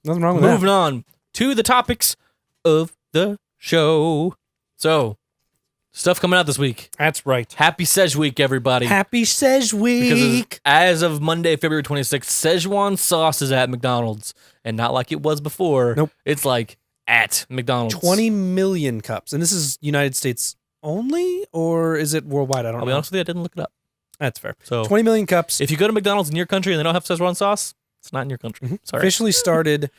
Nothing wrong with that. Moving on to the topics of the show. So, stuff coming out this week. That's right. Happy Sej Week, everybody. Happy Sej Week. Because as of Monday, February 26th, Szechuan sauce is at McDonald's. And not like it was before. Nope. It's like at McDonald's. 20 million cups. And this is United States only, or is it worldwide? I don't know. I'll be honest with you, I didn't look it up. That's fair. So 20 million cups. if you go to McDonald's in your country and they don't have Szechuan sauce, it's not in your country. Sorry. Officially started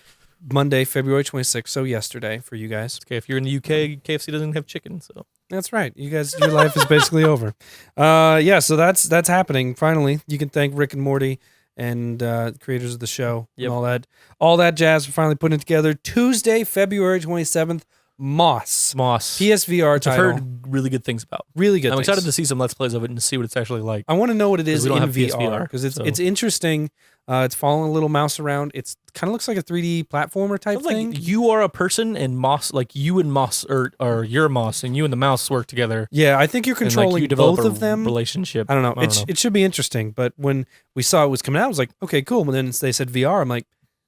Monday, February 26th, so yesterday for you guys. Okay, if you're in the UK, KFC doesn't have chicken, so That's right. You guys, your life is basically over. Yeah, so that's happening. Finally, you can thank Rick and Morty and creators of the show Yep. and all that jazz for finally putting it together. Tuesday, February 27th, Moss PSVR which I've title. heard really good things about. Really good. I'm things. excited to see some Let's Plays of it and see what it's actually like. I want to know what it is we don't in have VR PSVR, because it's so. it's interesting. It's following a little mouse around. It's kind of looks like a 3D platformer type Sounds thing. like you are a person and Moss, like you and Moss, or you're Moss and you and the mouse work together. Yeah, I think you're And like controlling you develop both a of them. relationship. I don't know. It should be interesting. But when we saw it was coming out, I was like, okay, cool. And then they said VR. I'm like,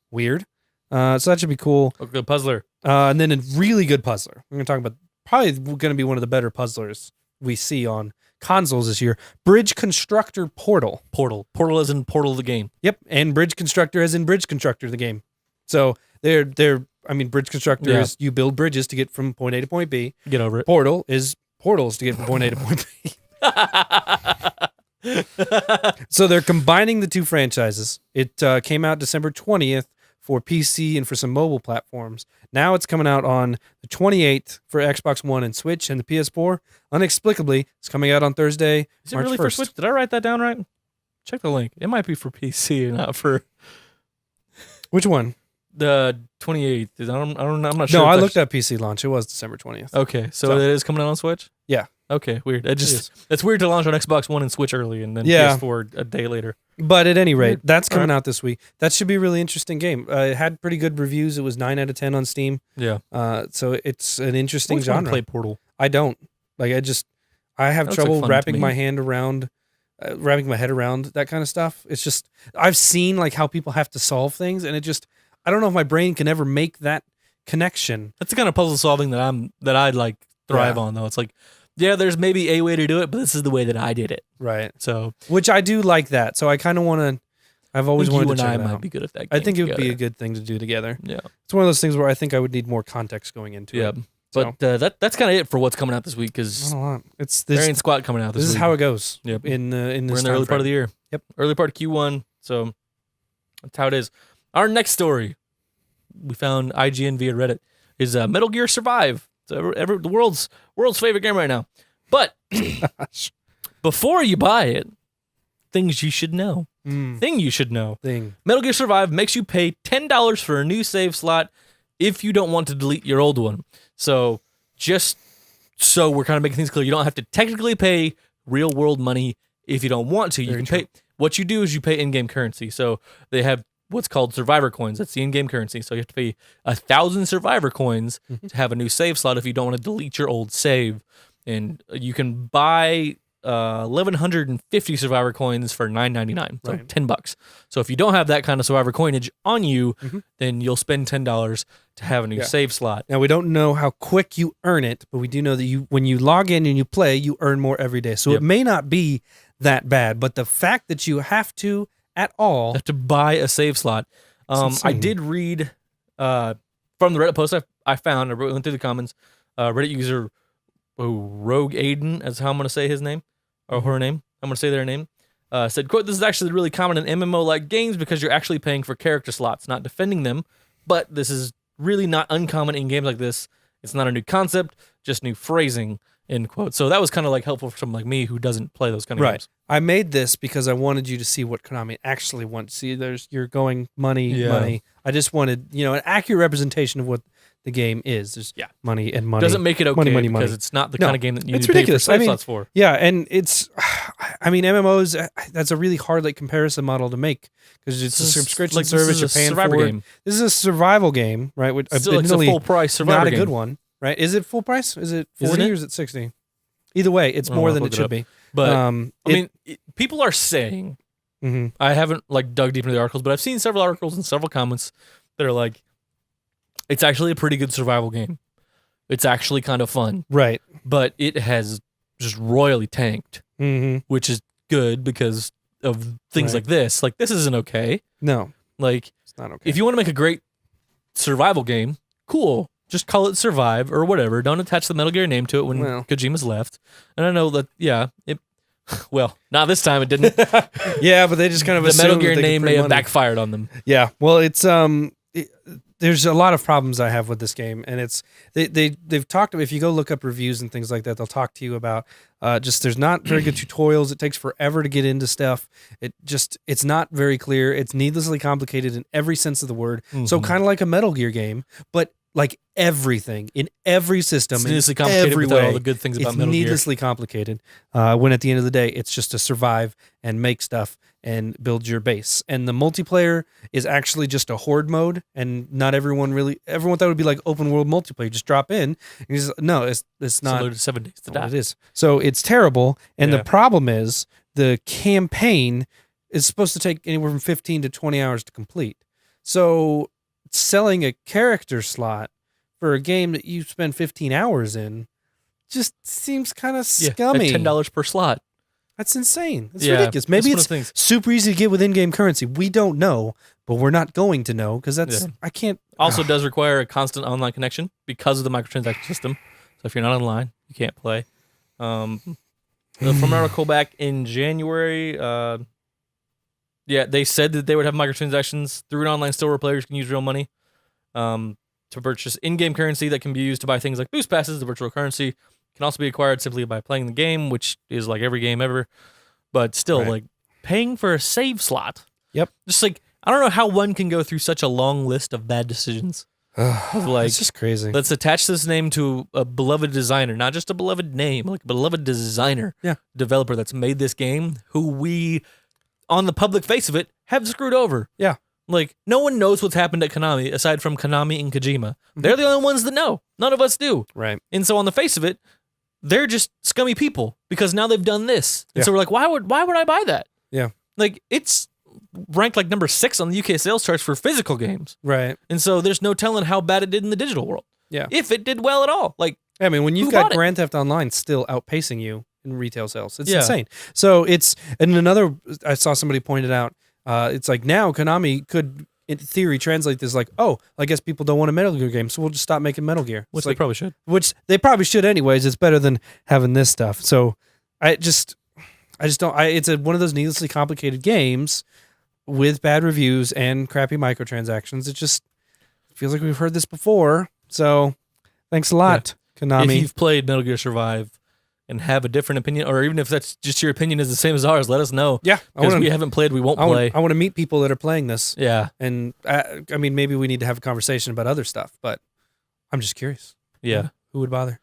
weird. So that should be cool. Okay, puzzler. And then a really good puzzler. We're going to talk about probably going to be one of the better puzzlers we see on consoles this year. Bridge Constructor Portal. Portal as in Portal the game. Yep, and Bridge Constructor as in Bridge Constructor the game. So they're I mean, Bridge Constructor is you build bridges to get from point A to point B. Get over it. Portal is portals to get from point A to point B. So they're combining the two franchises. It came out December 20th for PC and for some mobile platforms. Now it's coming out on the 28th for Xbox One and Switch and the PS4. Inexplicably, it's coming out on Thursday, Is it March really 1st. for Switch? Did I write that down right? Check the link. It might be for PC, not for Which one? the 28th. I'm not sure. No, if I that's- looked at PC launch. It was December 20th. Okay, so So- it is coming out on Switch? Yeah. Okay, weird. is. It's weird to launch on Xbox One and Switch early and then Yeah. PS4 a day later. But at any rate, Weird. that's coming Alright. out this week. That should be a really interesting game. It had pretty good reviews. It was 9 out of 10 on Steam. Yeah. So it's an interesting Which one genre. play Portal? I don't. Like, I have That looks trouble like fun to wrapping me. my hand around, wrapping my head around that kind of stuff. It's just, I've seen like how people have to solve things, and it just, I don't know if my brain can ever make that connection. That's the kind of puzzle solving that I'd like thrive Yeah. on though. It's like, yeah, there's maybe a way to do it, but this is the way that I did it. Right. So Which I do like that. So I kind of want to, I've always you wanted and to check I it might out. be good at that. I game think it would be a together. good thing to do together. Yeah. It's one of those things where I think I would need more context going into Yeah. it. But that's kind of it for what's coming out this week because Not a lot. It's Variant this. Squad coming out this This is week. how it goes. Yep. In We're this in the time early part frame. of the year. Yep. Early part of Q1. So that's how it is. Our next story, we found IGN via Reddit, is Metal Gear Survive. It's the world's favorite game right now. But before you buy it, things you should know. Thing you should know. Thing. Metal Gear Survive makes you pay $10 for a new save slot if you don't want to delete your old one. So just so we're kind of making things clear, you don't have to technically pay real world money if you don't want to. You Very can true. pay. What you do is you pay in-game currency. So they have what's called survivor coins. That's the in-game currency. So you have to pay 1,000 survivor coins to have a new save slot if you don't want to delete your old save. And you can buy 1,150 survivor coins for $9.99, so Right. $10. So if you don't have that kind of survivor coinage on you, then you'll spend $10 to have a new Yeah. save slot. Now we don't know how quick you earn it, but we do know that when you log in and you play, you earn more every day. So Yep. it may not be that bad, but the fact that you have to at all, Have to buy a save slot. I insane. did read from the Reddit post I found. I went through the comments. Reddit user Rogue Aiden, as how I'm going to say his name or her name. I'm going to say their name. Said, quote, "This is actually really common in MMO-like games because you're actually paying for character slots, not defending them. But this is really not uncommon in games like this. It's not a new concept, just new phrasing." End quote. So that was kind of like helpful for someone like me who doesn't play those kind of right? games. I made this because I wanted you to see what Konami actually wants. See, you're going money, Yeah. money. I just wanted an accurate representation of what the game is. There's money and money. Doesn't make it okay money, because money. it's not the No, kind of game that you it's need to pay for ridiculous. save slots for. Yeah, and it's, I mean, MMOs. That's a really hard comparison model to make because it's a subscription Like, this service. is You're a paying survivor for. game. This is a survival game, right? Which Still, it's a admittedly full price survivor not a game. good one, right? Is it full price? Is it Isn't 40 it? or is it 60? Either way, it's Oh, more I'll than look it it should up. be. But I people are saying, mhm. I haven't dug deep into the articles, but I've seen several articles and several comments that are like, It's actually a pretty good survival game. It's actually kind of fun, Right. but it has just royally tanked, Mm-hmm. which is good because of things Right. like this. Like, this isn't okay. No, Like, it's not okay. if you want to make a great survival game, cool. Just call it Survive or whatever. Don't attach the Metal Gear name to it when Well. Kojima's left. And I know that, well, not this time it didn't. Yeah, but they just kind of The Metal assumed Gear that they could name may print have money. backfired on them. Yeah, well, it's there's a lot of problems I have with this game, and it's they've talked. If you go look up reviews and things like that, they'll talk to you about just there's not very good tutorials. It takes forever to get into stuff. It's not very clear. It's needlessly complicated in every sense of the word. So Mhm. kind of like a Metal Gear game, but like everything in every system, It's in needlessly complicated every without way, all the good things about it's Metal Gear. needlessly complicated. When at the end of the day, it's just to survive and make stuff and build your base. And the multiplayer is actually just a horde mode, and not everyone thought it would be like open world multiplayer. Just drop in. And no, it's not Loaded 7 days to what die. it is. So it's terrible. And Yeah. the problem is the campaign is supposed to take anywhere from 15 to 20 hours to complete. So selling a character slot for a game that you spend 15 hours in just seems kind of Yeah, scummy. at $10 per slot. That's insane. It's Yeah, ridiculous. Maybe that's it's one of the things. super easy to get with in-game currency. We don't know, but we're not going to know because that's Yeah. I can't. Also does require a constant online connection because of the microtransaction system. So if you're not online, you can't play. From an article back in January, they said that they would have microtransactions through an online store where players can use real money to purchase in-game currency that can be used to buy things like boost passes. The virtual currency can also be acquired simply by playing the game, which is like every game ever. But still, Right. like paying for a save slot. Yep. Just like, I don't know how one can go through such a long list of bad decisions. Of like, It's just crazy. let's attach this name to a beloved designer, not just a beloved name, like a beloved designer, Yeah. developer that's made this game, who we, on the public face of it, have screwed over. Yeah. Like, no one knows what's happened at Konami aside from Konami and Kojima. They're the only ones that know. None of us do. Right. And so on the face of it, they're just scummy people because now they've done this. And Yeah. so we're like, why would I buy that? Yeah. Like, it's ranked like number 6 on the UK sales charts for physical games. Right. And so there's no telling how bad it did in the digital world. Yeah. If it did well at all. Like, I mean, when you've Who got bought it? Grand Theft Online still outpacing you in retail sales, it's Yeah. insane. So I saw somebody pointed out, it's like now Konami could, in theory, translate this like, oh, I guess people don't want a Metal Gear game, so we'll just stop making Metal Gear. which It's they like, probably should. which they probably should anyways. It's better than having this stuff. So I just don't. It's one of those needlessly complicated games with bad reviews and crappy microtransactions. It just feels like we've heard this before. So thanks a lot, Konami. If you've played Metal Gear Survive and have a different opinion, or even if that's just your opinion is the same as ours, let us know. Yeah, Because we haven't played, we won't play. I want to meet people that are playing this, Yeah. and I mean, maybe we need to have a conversation about other stuff. But I'm just curious. Yeah. Who would bother?